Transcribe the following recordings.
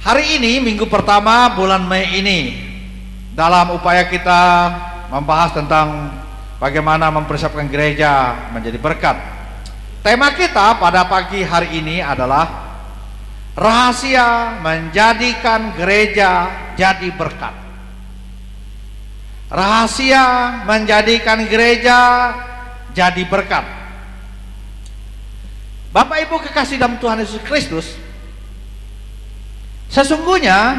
Hari ini minggu pertama bulan Mei ini, dalam upaya kita membahas tentang bagaimana mempersiapkan gereja menjadi berkat, tema kita pada pagi hari ini adalah rahasia menjadikan gereja jadi berkat. Rahasia menjadikan gereja jadi berkat. Bapak Ibu kekasih dalam Tuhan Yesus Kristus, sesungguhnya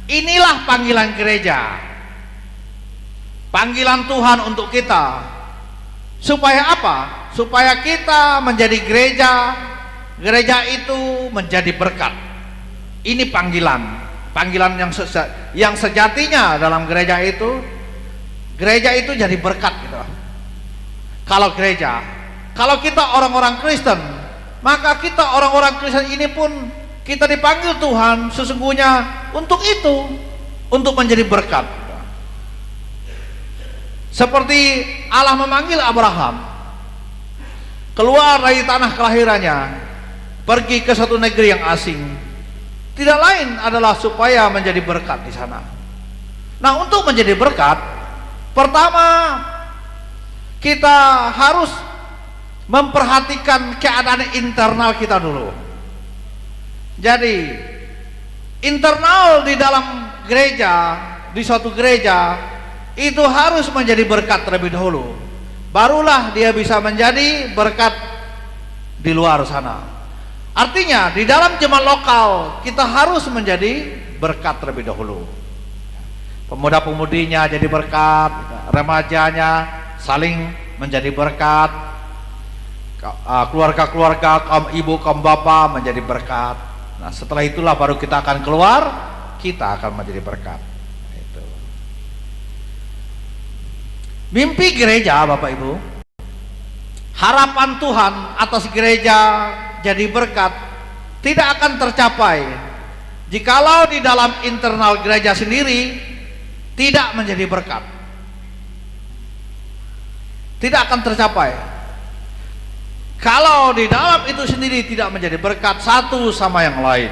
inilah panggilan gereja, panggilan Tuhan untuk kita. Supaya apa? Supaya kita menjadi gereja, gereja itu menjadi berkat. Ini panggilan yang sejatinya dalam gereja itu jadi berkat gitu. Kalau kita orang-orang Kristen, maka kita orang-orang Kristen ini pun kita dipanggil Tuhan sesungguhnya untuk itu, untuk menjadi berkat. Seperti Allah memanggil Abraham keluar dari tanah kelahirannya, pergi ke suatu negeri yang asing, tidak lain adalah supaya menjadi berkat di sana. Nah, untuk menjadi berkat, pertama kita harus memperhatikan keadaan internal kita dulu. Jadi internal di dalam gereja, di suatu gereja itu harus menjadi berkat terlebih dahulu, barulah dia bisa menjadi berkat di luar sana. Artinya di dalam jemaat lokal kita harus menjadi berkat terlebih dahulu. Pemuda-pemudinya jadi berkat, remajanya saling menjadi berkat, keluarga-keluarga, kaum ibu, kaum bapak menjadi berkat. Nah, setelah itulah baru kita akan keluar, kita akan menjadi berkat. Itu. Mimpi gereja, Bapak Ibu, harapan Tuhan atas gereja jadi berkat tidak akan tercapai jikalau di dalam internal gereja sendiri tidak menjadi berkat. Tidak akan tercapai kalau di dalam itu sendiri tidak menjadi berkat satu sama yang lain.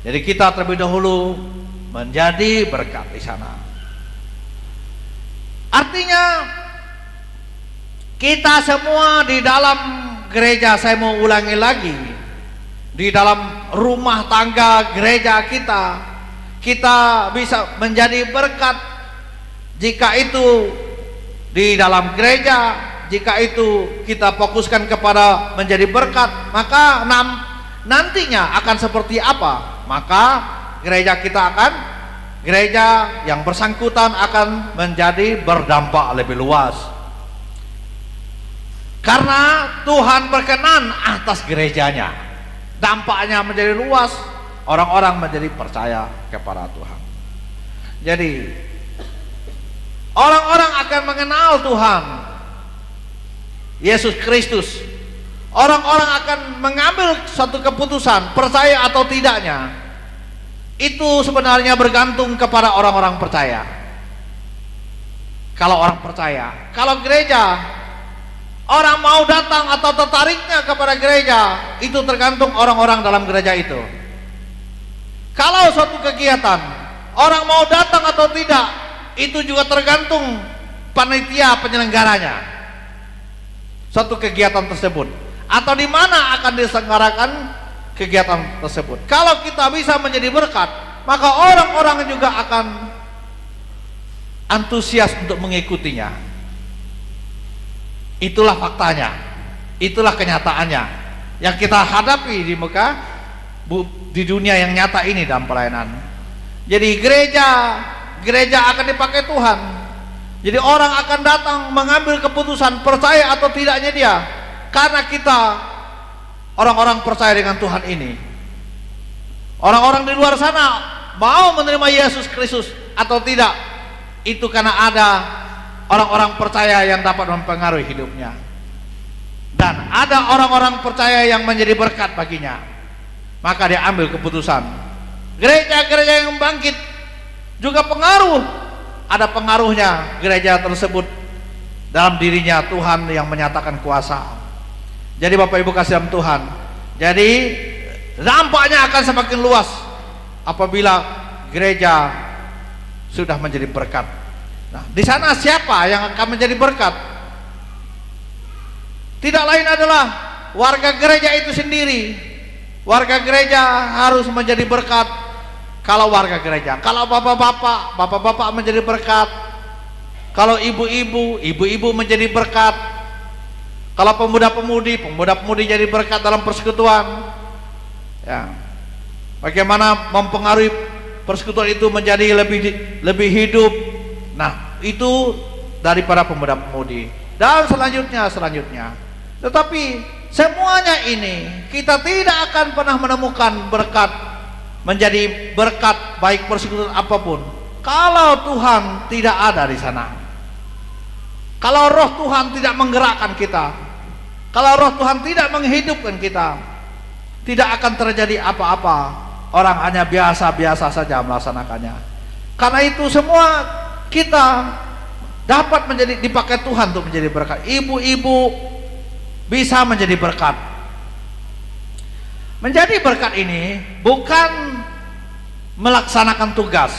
Jadi kita terlebih dahulu menjadi berkat di sana. Artinya kita semua di dalam gereja, saya mau ulangi lagi, di dalam rumah tangga gereja kita bisa menjadi berkat jika itu di dalam gereja, jika itu kita fokuskan kepada menjadi berkat, maka nantinya akan seperti apa? Maka gereja yang bersangkutan akan menjadi berdampak lebih luas. Karena Tuhan berkenan atas gerejanya, dampaknya menjadi luas, orang-orang menjadi percaya kepada Tuhan. Jadi orang-orang akan mengenal Tuhan Yesus Kristus. Orang-orang akan mengambil suatu keputusan, percaya atau tidaknya, itu sebenarnya bergantung kepada orang-orang percaya. Kalau orang percaya, kalau gereja, orang mau datang atau tertariknya kepada gereja, itu tergantung orang-orang dalam gereja itu. Kalau suatu kegiatan, orang mau datang atau tidak, itu juga tergantung panitia penyelenggaranya suatu kegiatan tersebut, atau di mana akan diselenggarakan kegiatan tersebut. Kalau kita bisa menjadi berkat, maka orang-orang juga akan antusias untuk mengikutinya. Itulah faktanya, itulah kenyataannya yang kita hadapi di Mekah, di dunia yang nyata ini dalam pelayanan. Jadi gereja akan dipakai Tuhan. Jadi orang akan datang mengambil keputusan percaya atau tidaknya dia, karena kita orang-orang percaya dengan Tuhan ini. Orang-orang di luar sana mau menerima Yesus Kristus atau tidak, itu karena ada orang-orang percaya yang dapat mempengaruhi hidupnya, dan ada orang-orang percaya yang menjadi berkat baginya, maka dia ambil keputusan. Gereja-gereja yang bangkit juga ada pengaruhnya gereja tersebut dalam dirinya Tuhan yang menyatakan kuasa. Jadi Bapak Ibu kasih dalam Tuhan, jadi dampaknya akan semakin luas apabila gereja sudah menjadi berkat. Nah, di sana siapa yang akan menjadi berkat? Tidak lain adalah warga gereja itu sendiri. Warga gereja harus menjadi berkat. Kalau warga gereja, kalau bapak-bapak menjadi berkat. Kalau ibu-ibu menjadi berkat. Kalau pemuda-pemudi jadi berkat dalam persekutuan. Ya. Bagaimana mempengaruhi persekutuan itu menjadi lebih hidup. Nah, itu daripada pemuda-pemudi. Dan selanjutnya. Tetapi semuanya ini kita tidak akan pernah menemukan berkat menjadi berkat baik persekutuan apapun kalau Tuhan tidak ada di sana. Kalau roh Tuhan tidak menggerakkan kita, kalau roh Tuhan tidak menghidupkan kita, tidak akan terjadi apa-apa. Orang hanya biasa-biasa saja melaksanakannya. Karena itu semua kita dapat dipakai Tuhan untuk menjadi berkat. Ibu-ibu bisa menjadi berkat. Menjadi berkat ini bukan melaksanakan tugas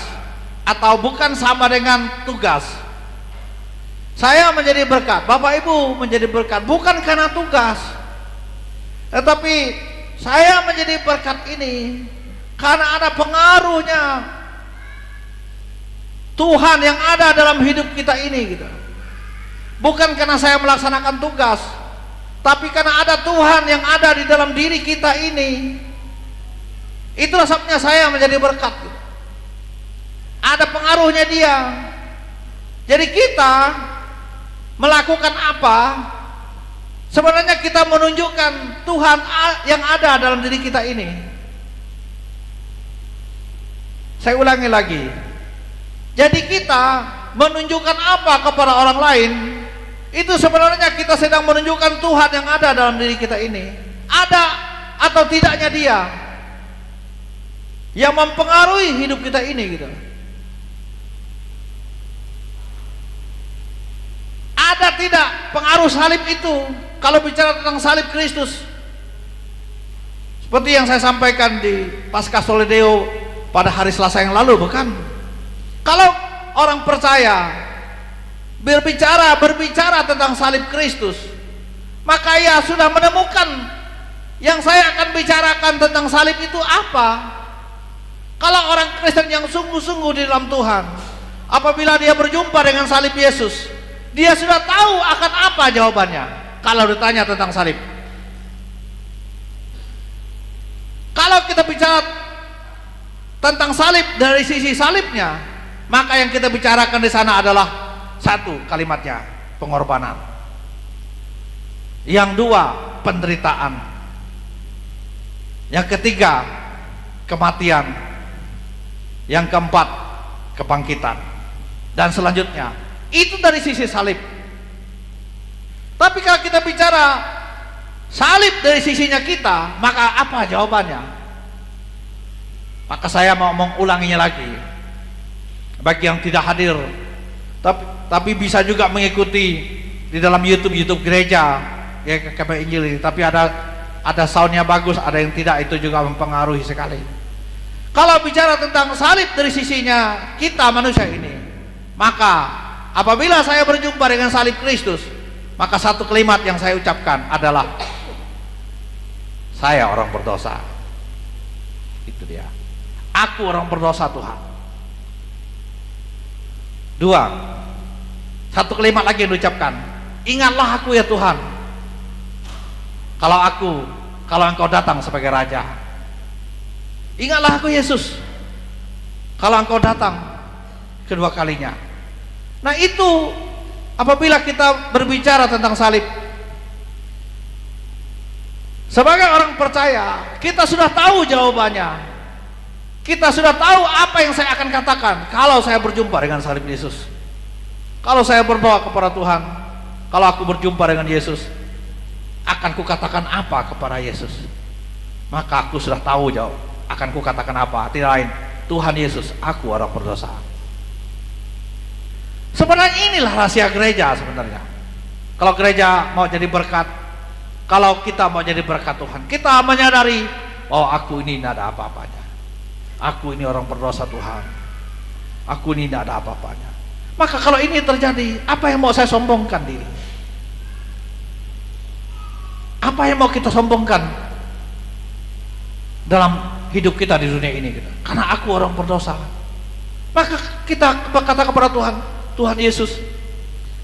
atau bukan sama dengan tugas. Saya menjadi berkat, Bapak Ibu menjadi berkat bukan karena tugas, tetapi saya menjadi berkat ini karena ada pengaruhnya Tuhan yang ada dalam hidup kita ini gitu. Bukan karena saya melaksanakan tugas, tapi karena ada Tuhan yang ada di dalam diri kita ini. Itulah sebabnya saya menjadi berkat gitu. Ada pengaruhnya Dia. Jadi kita melakukan apa? Sebenarnya kita menunjukkan Tuhan yang ada dalam diri kita ini. Saya ulangi lagi. Jadi kita menunjukkan apa kepada orang lain, itu sebenarnya kita sedang menunjukkan Tuhan yang ada dalam diri kita ini. Ada atau tidaknya Dia yang mempengaruhi hidup kita ini gitu. Ada tidak pengaruh salib itu? Kalau bicara tentang salib Kristus, seperti yang saya sampaikan di Paskah Soledeo pada hari Selasa yang lalu, bukan? Kalau orang percaya berbicara tentang salib Kristus, maka ia sudah menemukan yang saya akan bicarakan tentang salib itu apa. Kalau orang Kristen yang sungguh-sungguh di dalam Tuhan, apabila dia berjumpa dengan salib Yesus, dia sudah tahu akan apa jawabannya kalau ditanya tentang salib. Kalau kita bicara tentang salib dari sisi salibnya, maka yang kita bicarakan di sana adalah satu kalimatnya, pengorbanan. Yang dua, penderitaan. Yang ketiga, kematian. Yang keempat, kebangkitan. Dan selanjutnya, itu dari sisi salib. Tapi kalau kita bicara salib dari sisinya kita, maka apa jawabannya? Maka saya mau mengulanginya lagi. Bagi yang tidak hadir, tapi bisa juga mengikuti di dalam YouTube gereja ya, KKP Injil ini. Tapi ada soundnya bagus, ada yang tidak, itu juga mempengaruhi sekali. Kalau bicara tentang salib dari sisinya kita manusia ini, maka apabila saya berjumpa dengan salib Kristus, maka satu kalimat yang saya ucapkan adalah, saya orang berdosa. Itu dia. Aku orang berdosa Tuhan. Dua, satu kalimat lagi yang diucapkan, ingatlah aku ya Tuhan, kalau engkau datang sebagai Raja. Ingatlah aku Yesus, kalau engkau datang kedua kalinya. Nah itu apabila kita berbicara tentang salib, sebagai orang percaya kita sudah tahu jawabannya. Kita sudah tahu apa yang saya akan katakan kalau saya berjumpa dengan salib Yesus. Kalau saya berdoa kepada Tuhan, kalau aku berjumpa dengan Yesus, akan kukatakan apa kepada Yesus? Maka aku sudah tahu jawab. Akan kukatakan apa? Tidak lain, Tuhan Yesus, aku orang berdosa. Sebenarnya inilah rahasia gereja sebenarnya. Kalau gereja mau jadi berkat, kalau kita mau jadi berkat Tuhan, kita menyadari, oh aku ini tidak ada apa-apanya. Aku ini orang berdosa Tuhan, aku ini tidak ada apa-apanya. Maka kalau ini terjadi, apa yang mau saya sombongkan diri? Apa yang mau kita sombongkan dalam hidup kita di dunia ini? Karena aku orang berdosa. Maka kita berkata kepada Tuhan, Tuhan Yesus,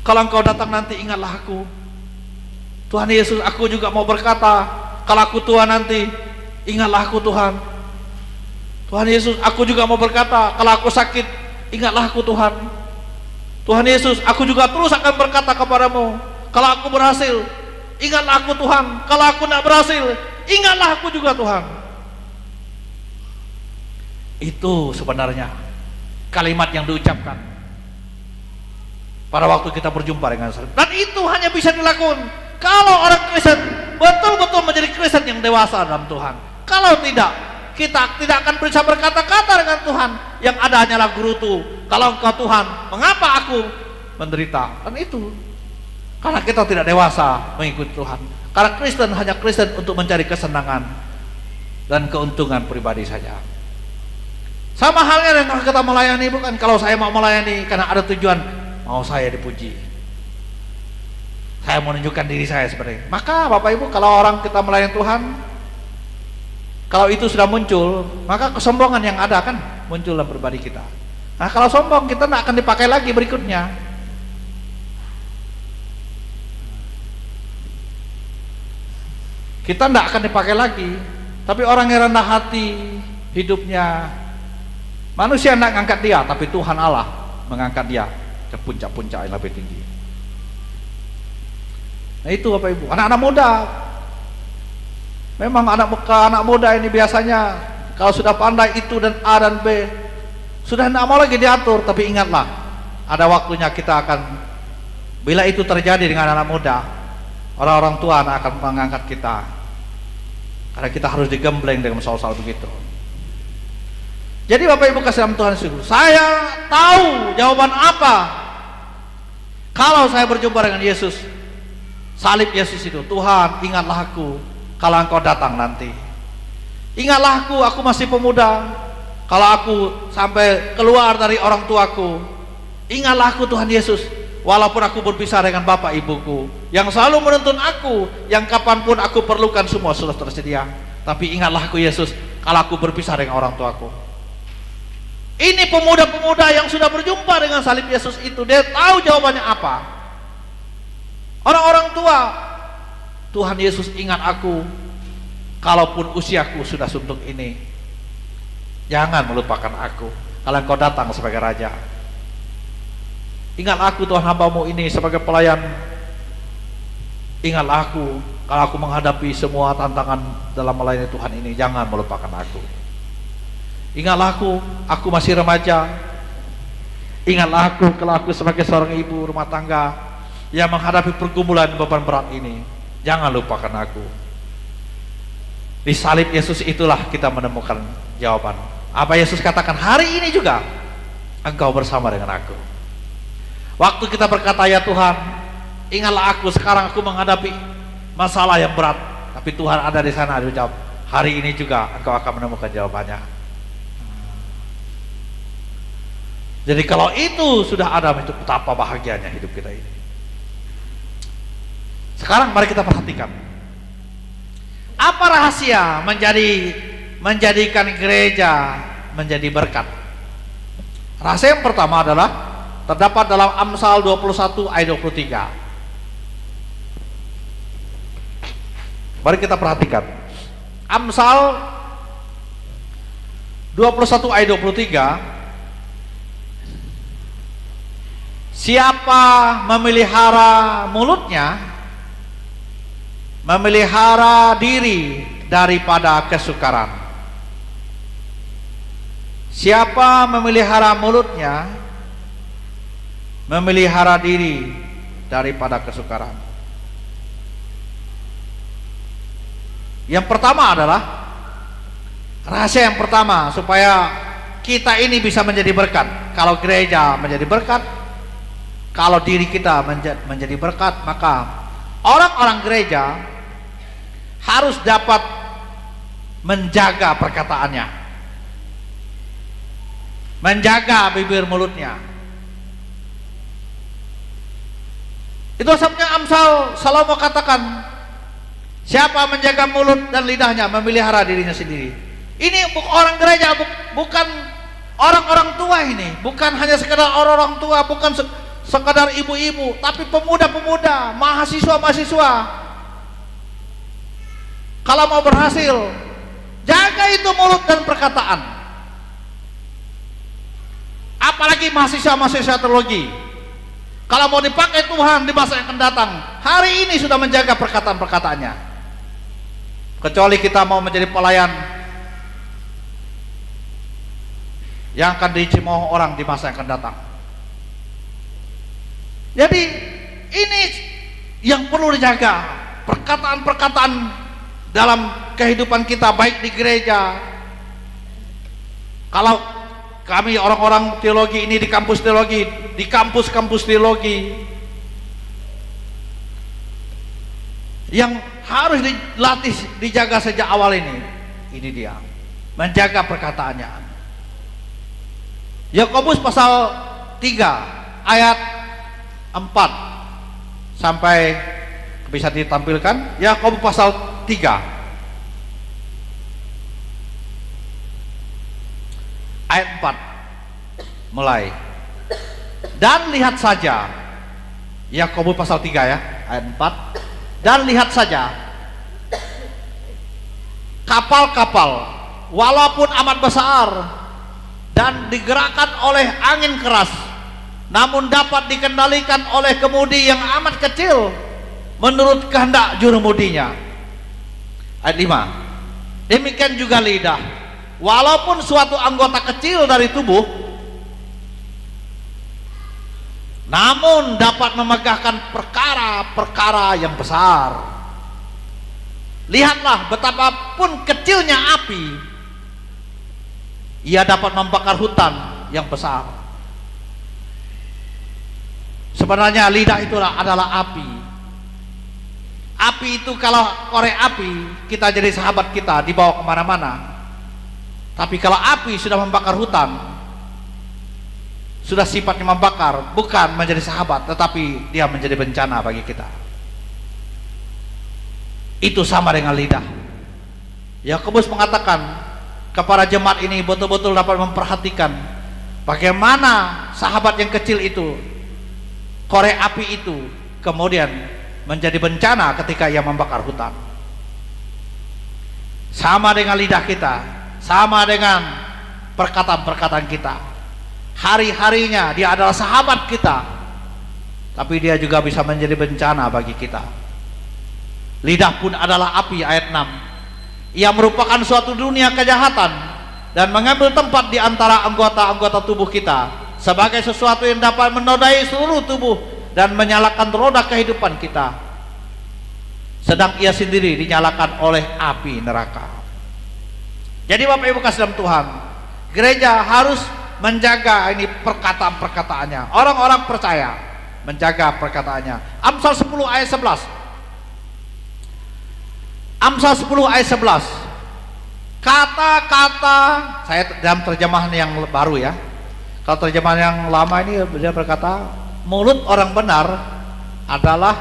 kalau Engkau datang nanti ingatlah aku. Tuhan Yesus, aku juga mau berkata, kalau aku tua nanti ingatlah aku Tuhan. Tuhan Yesus, aku juga mau berkata, kalau aku sakit ingatlah aku Tuhan. Tuhan Yesus, aku juga terus akan berkata kepadamu, kalau aku berhasil ingatlah aku Tuhan. Kalau aku tidak berhasil, ingatlah aku juga Tuhan. Itu sebenarnya kalimat yang diucapkan pada waktu kita berjumpa dengan Salib. Dan itu hanya bisa dilakukan kalau orang Kristen betul-betul menjadi Kristen yang dewasa dalam Tuhan. Kalau tidak, kita tidak akan bisa berkata-kata dengan Tuhan. Yang ada hanyalah gerutu. Kalau Engkau Tuhan, mengapa aku menderita? Dan itu karena kita tidak dewasa mengikuti Tuhan. Karena Kristen hanya Kristen untuk mencari kesenangan dan keuntungan pribadi saja. Sama halnya dengan kita melayani, bukan? Kalau saya mau melayani karena ada tujuan, mau saya dipuji, saya mau menunjukkan diri saya seperti ini. Maka Bapak Ibu, kalau orang kita melayani Tuhan, kalau itu sudah muncul, maka kesombongan yang ada kan muncul dalam pribadi kita. Nah, kalau sombong, kita tidak akan dipakai lagi berikutnya. Kita tidak akan dipakai lagi. Tapi orang yang rendah hati hidupnya, manusia tidak mengangkat dia, tapi Tuhan Allah mengangkat dia ke puncak-puncak yang lebih tinggi. Nah itu Bapak Ibu, anak-anak muda. Memang anak muda ini biasanya kalau sudah pandai itu dan A dan B, sudah tidak mau lagi diatur. Tapi ingatlah, ada waktunya kita akan, bila itu terjadi dengan anak muda, orang-orang tua akan mengangkat kita. Karena kita harus digembleng dengan soal-soal begitu. Jadi Bapak Ibu kasih dalam Tuhan Yesus, saya tahu jawaban apa kalau saya berjumpa dengan Yesus. Salib Yesus itu, Tuhan ingatlah aku kalau Engkau datang nanti. Ingatlah aku masih pemuda, kalau aku sampai keluar dari orang tuaku. Ingatlah aku Tuhan Yesus, walaupun aku berpisah dengan bapak ibuku yang selalu menuntun aku, yang kapanpun aku perlukan semua sudah tersedia. Tapi ingatlah aku Yesus, kalau aku berpisah dengan orang tuaku. Ini pemuda-pemuda yang sudah berjumpa dengan salib Yesus itu, dia tahu jawabannya apa. Orang-orang tua, Tuhan Yesus ingat aku, kalaupun usiaku sudah suntuk ini, jangan melupakan aku kalau Engkau datang sebagai Raja. Ingat aku Tuhan, hamba-Mu ini sebagai pelayan. Ingatlah aku kalau aku menghadapi semua tantangan dalam melayani Tuhan ini, jangan melupakan aku. Ingatlah aku masih remaja. Ingatlah aku kalau aku sebagai seorang ibu rumah tangga yang menghadapi pergumulan beban berat ini, jangan lupakan aku. Di salib Yesus itulah kita menemukan jawaban. Apa Yesus katakan, hari ini juga Engkau bersama dengan aku. Waktu kita berkata, ya Tuhan, ingatlah aku, sekarang aku menghadapi masalah yang berat, tapi Tuhan ada di sana, dia jawab, hari ini juga Engkau akan menemukan jawabannya. Jadi kalau itu sudah ada, itu betapa bahagianya hidup kita ini. Sekarang mari kita perhatikan, apa rahasia menjadikan gereja menjadi berkat. Rahasia yang pertama adalah terdapat dalam Amsal 21 ayat 23. Mari kita perhatikan Amsal 21 ayat 23. Siapa memelihara mulutnya, memelihara diri daripada kesukaran. Siapa memelihara mulutnya, memelihara diri daripada kesukaran. Yang pertama adalah, rahasia yang pertama supaya kita ini bisa menjadi berkat. Kalau gereja menjadi berkat, kalau diri kita menjadi berkat, maka orang-orang gereja harus dapat menjaga perkataannya. menjaga bibir mulutnya. Itu sebabnya Amsal Salomo katakan, siapa menjaga mulut dan lidahnya memelihara dirinya sendiri. Ini orang gereja, bukan orang-orang tua ini, bukan hanya sekedar orang-orang tua, bukan sekadar ibu-ibu, tapi pemuda-pemuda, mahasiswa-mahasiswa. Kalau mau berhasil, jaga itu mulut dan perkataan. Apalagi mahasiswa-mahasiswa teologi, kalau mau dipakai Tuhan di masa yang akan datang, hari ini sudah menjaga perkataan-perkataannya. Kecuali kita mau menjadi pelayan yang akan dicemooh orang di masa yang akan datang. Jadi ini yang perlu dijaga, perkataan-perkataan dalam kehidupan kita, baik di gereja. Kalau kami orang-orang teologi ini di kampus teologi, di kampus-kampus teologi, yang harus dilatih, dijaga sejak awal ini dia, menjaga perkataannya. Yakobus pasal 3 ayat 4 sampai bisa ditampilkan. Yakobus pasal 3 ayat 4 mulai. Dan lihat saja, Yakobus pasal 3 ya, ayat 4. Dan lihat saja, kapal-kapal walaupun amat besar dan digerakkan oleh angin keras, namun dapat dikendalikan oleh kemudi yang amat kecil menurut kehendak jurumudinya. Ayat 5. Demikian juga lidah, walaupun suatu anggota kecil dari tubuh, namun dapat memegahkan perkara-perkara yang besar. Lihatlah betapapun kecilnya api, ia dapat membakar hutan yang besar. Sebenarnya lidah itu adalah api. Api itu kalau korek api, kita jadi sahabat kita, dibawa kemana-mana. Tapi kalau api sudah membakar hutan, sudah sifatnya membakar, bukan menjadi sahabat, tetapi dia menjadi bencana bagi kita. Itu sama dengan lidah. Yakobus mengatakan kepada jemaat ini betul-betul dapat memperhatikan bagaimana sahabat yang kecil itu, korek api itu, kemudian menjadi bencana ketika ia membakar hutan. Sama dengan lidah kita, sama dengan perkataan-perkataan kita. Hari-harinya dia adalah sahabat kita, tapi dia juga bisa menjadi bencana bagi kita. Lidah pun adalah api, ayat 6. Ia merupakan suatu dunia kejahatan dan mengambil tempat di antara anggota-anggota tubuh kita sebagai sesuatu yang dapat menodai seluruh tubuh dan menyalakan roda kehidupan kita, sedang ia sendiri dinyalakan oleh api neraka. Jadi Bapak Ibu kasih dalam Tuhan, gereja harus menjaga ini perkataan-perkataannya. Orang-orang percaya menjaga perkataannya. Amsal 10 ayat 11. Amsal 10 ayat 11. Kata-kata, saya dalam terjemahan yang baru ya. Kalau terjemahan yang lama ini dia berkata, mulut orang benar adalah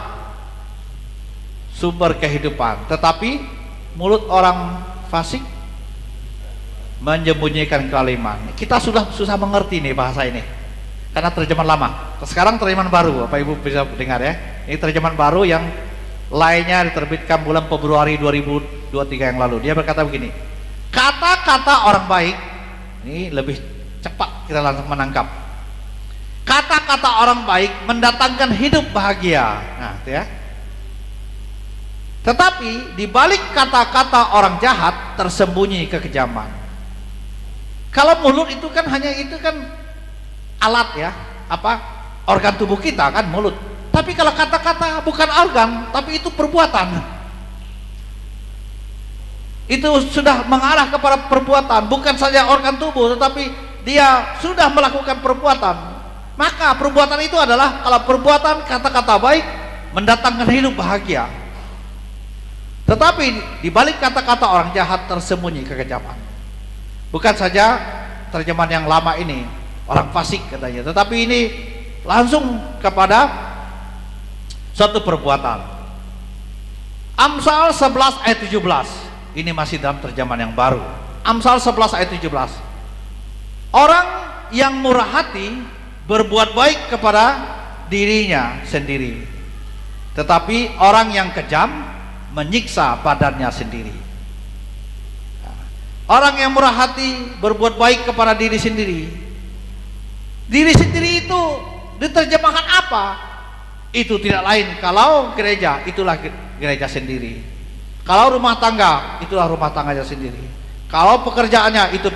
sumber kehidupan, tetapi mulut orang fasik menyembunyikan kalimat. Kita sudah susah mengerti nih bahasa ini karena terjemahan lama. Sekarang terjemahan baru, Bapak Ibu bisa dengar ya. Ini terjemahan baru yang lainnya diterbitkan bulan Februari 2023 yang lalu. Dia berkata begini, kata-kata orang baik, ini lebih cepat kita langsung menangkap. Kata-kata orang baik mendatangkan hidup bahagia. Nah, itu ya. Tetapi di balik kata-kata orang jahat tersembunyi kekejaman. Kalau mulut itu kan hanya itu kan alat ya, apa? Organ tubuh kita kan mulut. Tapi kalau kata-kata bukan organ, tapi itu perbuatan. Itu sudah mengarah kepada perbuatan, bukan saja organ tubuh, tetapi dia sudah melakukan perbuatan. Maka perbuatan itu adalah, kalau perbuatan kata-kata baik mendatangkan hidup bahagia. Tetapi di balik kata-kata orang jahat tersembunyi kekejaman. Bukan saja terjemahan yang lama ini, orang fasik katanya. Tetapi ini langsung kepada suatu perbuatan. Amsal 11 ayat 17. Ini masih dalam terjemahan yang baru. Amsal 11 ayat 17. Orang yang murah hati berbuat baik kepada dirinya sendiri, tetapi orang yang kejam menyiksa badannya sendiri. Orang yang murah hati berbuat baik kepada diri sendiri. Diri sendiri itu diterjemahkan apa? Itu tidak lain kalau gereja, itulah gereja sendiri. Kalau rumah tangga, itulah rumah tangganya sendiri. Kalau pekerjaannya, itu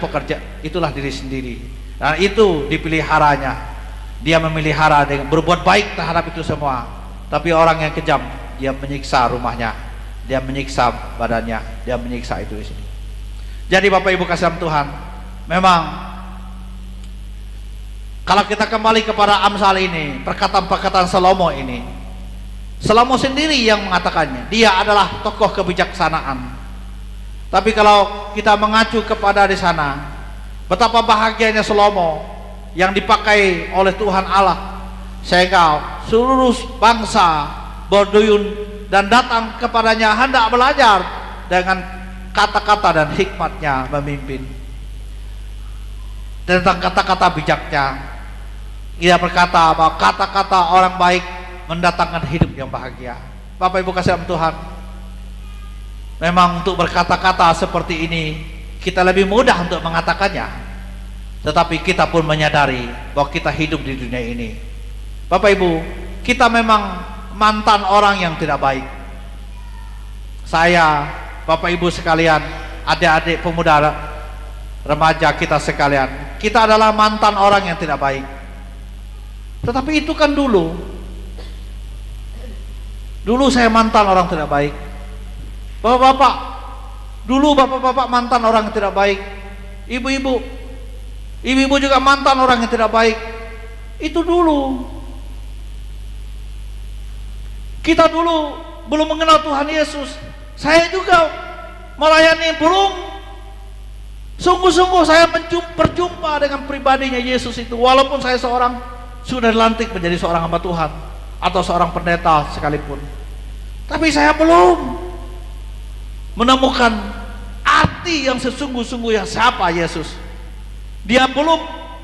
itulah diri sendiri. Dan itu dipeliharanya. Dia memelihara dengan berbuat baik terhadap itu semua. Tapi orang yang kejam, dia menyiksa rumahnya, dia menyiksa badannya, dia menyiksa itu di sini. Jadi Bapak Ibu kasih dalam Tuhan, memang kalau kita kembali kepada Amsal ini, perkataan-perkataan Salomo ini, Salomo sendiri yang mengatakannya. Dia adalah tokoh kebijaksanaan. Tapi kalau kita mengacu kepada di sana, betapa bahagianya Salomo yang dipakai oleh Tuhan Allah, sehingga seluruh bangsa berduyun dan datang kepadanya hendak belajar dengan kata-kata dan hikmatnya memimpin. Tentang kata-kata bijaknya, ia berkata bahwa kata-kata orang baik mendatangkan hidup yang bahagia. Bapak Ibu kasih dalam Tuhan, memang untuk berkata-kata seperti ini kita lebih mudah untuk mengatakannya, tetapi kita pun menyadari bahwa kita hidup di dunia ini. Bapak Ibu, kita memang mantan orang yang tidak baik. Saya, Bapak Ibu sekalian, adik-adik pemuda remaja kita sekalian, kita adalah mantan orang yang tidak baik. Tetapi itu kan dulu saya mantan orang tidak baik. Bapak-bapak, dulu bapak-bapak mantan orang yang tidak baik. Ibu-ibu juga mantan orang yang tidak baik. Itu dulu. Kita dulu belum mengenal Tuhan Yesus. Saya juga melayani belum sungguh-sungguh saya berjumpa dengan pribadinya Yesus itu. Walaupun saya sudah dilantik menjadi seorang hamba Tuhan atau seorang pendeta sekalipun, tapi saya belum menemukan arti yang sesungguh-sungguhnya siapa Yesus.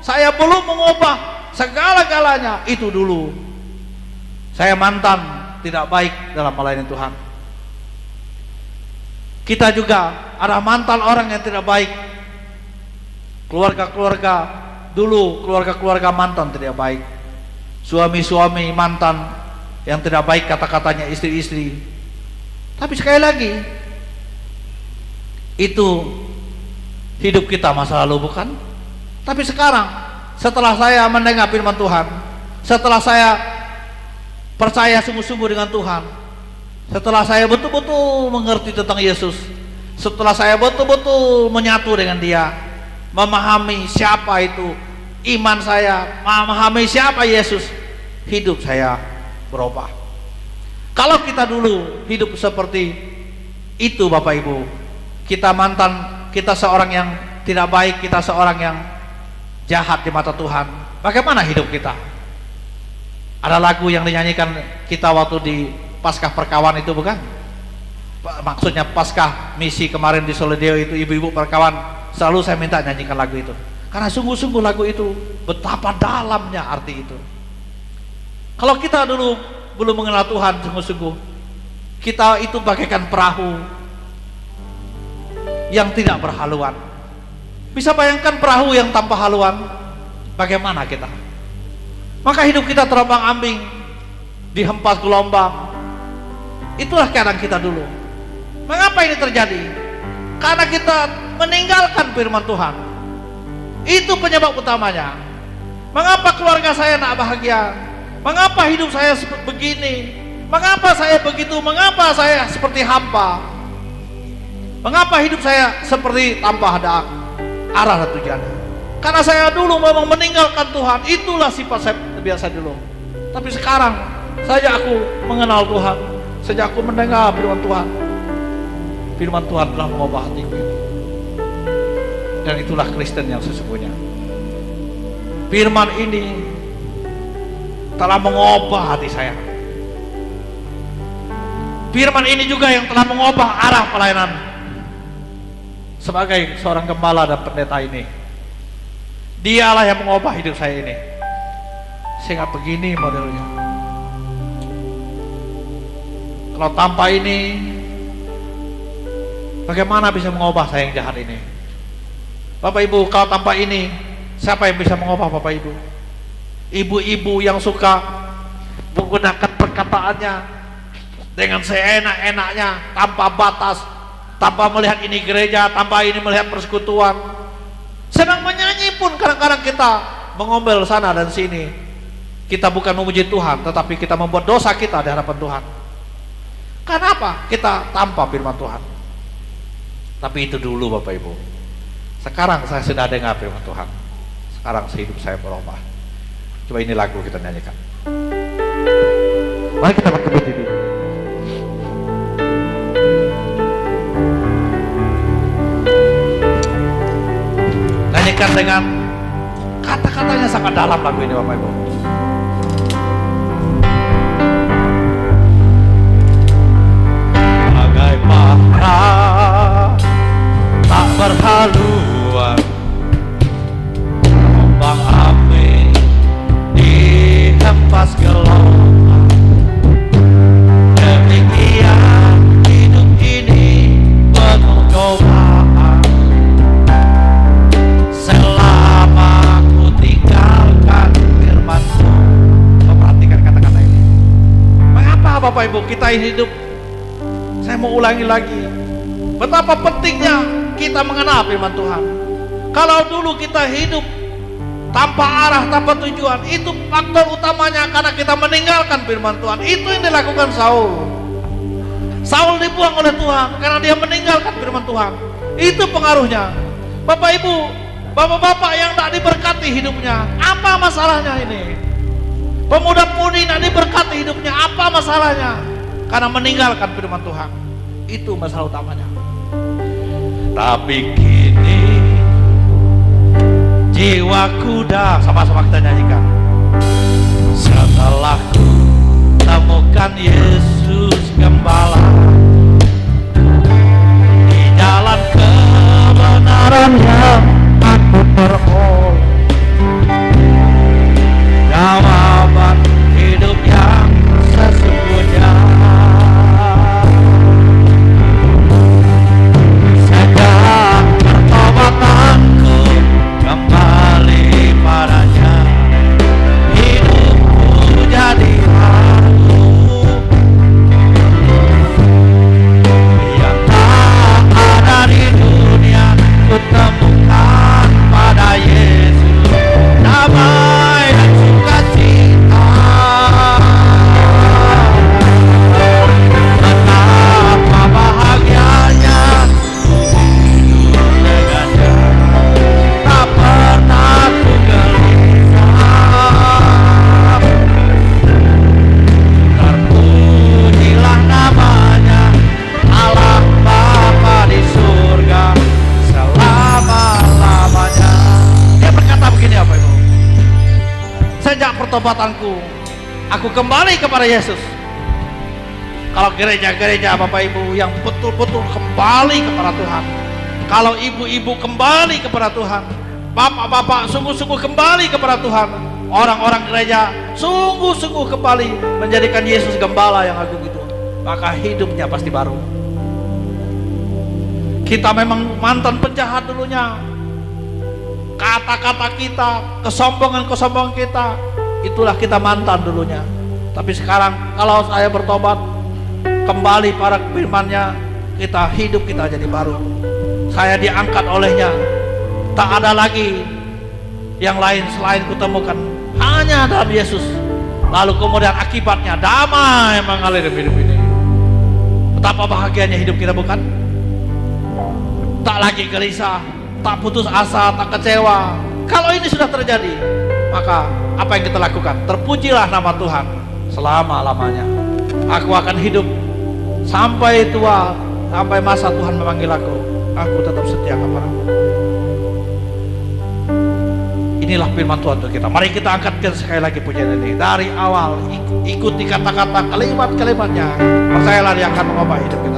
Saya belum mengubah segala-galanya. Itu dulu saya mantan tidak baik dalam melayani Tuhan. Kita juga ada mantan orang yang tidak baik. Keluarga-keluarga mantan tidak baik. Suami-suami mantan yang tidak baik kata-katanya istri-istri. Tapi sekali lagi, itu hidup kita masa lalu, bukan? Tapi sekarang, setelah saya mendengar firman Tuhan, setelah saya percaya sungguh-sungguh dengan Tuhan, setelah saya betul-betul mengerti tentang Yesus, setelah saya betul-betul menyatu dengan Dia, memahami siapa itu iman saya, memahami siapa Yesus, hidup saya berubah. Kalau kita dulu hidup seperti itu Bapak Ibu, kita mantan, kita seorang yang tidak baik, kita seorang yang jahat di mata Tuhan, bagaimana hidup kita? Ada lagu yang dinyanyikan kita waktu di Paskah Perkawan itu, bukan? Maksudnya Paskah misi kemarin di Solideo itu, ibu-ibu perkawan selalu saya minta nyanyikan lagu itu, karena sungguh-sungguh lagu itu betapa dalamnya arti itu. Kalau kita dulu belum mengenal Tuhan sungguh-sungguh, kita itu bagaikan perahu yang tidak berhaluan. Bisa bayangkan perahu yang tanpa haluan, bagaimana kita? Maka hidup kita terombang-ambing, dihempas gelombang. Itulah keadaan kita dulu. Mengapa ini terjadi? Karena kita meninggalkan firman Tuhan. Itu penyebab utamanya. Mengapa keluarga saya tidak bahagia? Mengapa hidup saya begini? Mengapa saya begitu? Mengapa saya seperti hampa? Mengapa hidup saya seperti tanpa ada arah dan tujuan? Karena saya dulu memang meninggalkan Tuhan. Itulah sifat saya biasa dulu. Tapi sekarang saja aku mengenal Tuhan, sejak aku mendengar firman Tuhan, firman Tuhan telah mengubah hatiku. Dan itulah Kristen yang sesungguhnya. Firman ini telah mengubah hati saya. Firman ini juga yang telah mengubah arah pelayanan. Sebagai seorang gembala dan pendeta ini, dialah yang mengubah hidup saya ini. Sehingga begini modelnya. Kalau tanpa ini, bagaimana bisa mengubah saya yang jahat ini? Bapak Ibu, kalau tanpa ini, siapa yang bisa mengubah Bapak Ibu? Ibu-ibu yang suka menggunakan perkataannya dengan seenak-enaknya, tanpa batas, tanpa melihat ini gereja, tanpa ini melihat persekutuan. Sedang menyanyi pun kadang-kadang kita mengombel sana dan sini. Kita bukan memuji Tuhan, tetapi kita membuat dosa kita di hadapan Tuhan. Kenapa? Kita tanpa firman Tuhan. Tapi itu dulu Bapak Ibu. Sekarang saya sudah dengar firman Tuhan. Sekarang hidup saya berubah. Coba ini lagu kita nyanyikan. Mari kita berdiri. Nyanyikan dengan kata-katanya sangat dalam lagu ini Bapak Ibu. Bagai para tak berhaluan, ombak ambing dihempas gelombang. Demikian hidup ini penuh cobaan, selama ku tinggalkan firman-Mu. Perhatikan kata-kata ini. Mengapa Bapak Ibu kita hidup? Saya mau ulangi lagi. Betapa pentingnya kita mengenal firman Tuhan. Kalau dulu kita hidup tanpa arah, tanpa tujuan, itu faktor utamanya karena kita meninggalkan firman Tuhan. Itu yang dilakukan Saul. Saul dibuang oleh Tuhan karena dia meninggalkan firman Tuhan. Itu pengaruhnya. Bapak Ibu, bapak-bapak yang tak diberkati hidupnya, apa masalahnya ini? Pemuda-pemudi tak diberkati hidupnya, apa masalahnya? Karena meninggalkan firman Tuhan. Itu masalah utamanya. Tapi kini jiwaku dah, sama-sama kita nyanyikan. Setelah ku temukan Yesus Gembala di jalan kebenaran yang aku peroleh, jawaban hidup yang sesungguhnya. Sejak pertobatanku kembali padanya, hidupku jadi baru. Yang tak ada di dunia ku temukan pada Yesus, damai dan sukacita. Betapa bahagianya hidup dengannya, tak pernah ku gelisah. Terpujilah namanya, Allah Bapa di surga selama-lamanya. Dia berkata begini Bapak Ibu, sejak pertobatanku aku kembali kepada Yesus. Kalau gereja-gereja Bapak Ibu yang betul-betul kembali kepada Tuhan, kalau ibu-ibu kembali kepada Tuhan, bapak-bapak sungguh-sungguh kembali kepada Tuhan, orang-orang gereja sungguh-sungguh kembali menjadikan Yesus Gembala yang agung itu, maka hidupnya pasti baru. Kita memang mantan penjahat dulunya. Kata-kata kita, kesombongan-kesombongan kita, itulah kita mantan dulunya. Tapi sekarang kalau saya bertobat, kembali pada firman-Nya, kita hidup kita jadi baru. Saya diangkat olehnya. Tak ada lagi yang lain selain kutemukan, hanya dalam Yesus. Lalu kemudian akibatnya damai mengalir hidup ini. Betapa bahagianya hidup kita, bukan? Tak lagi gelisah, tak putus asa, tak kecewa. Kalau ini sudah terjadi, maka apa yang kita lakukan? Terpujilah nama Tuhan selama-lamanya. Aku akan hidup sampai tua, sampai masa Tuhan memanggil aku. Aku tetap setia kepadamu. Inilah firman Tuhan untuk kita. Mari kita angkatkan sekali lagi pujian ini. Dari awal ikuti kata-kata kalimat-kalimatnya. Percayalah dia akan mengubah hidup kita.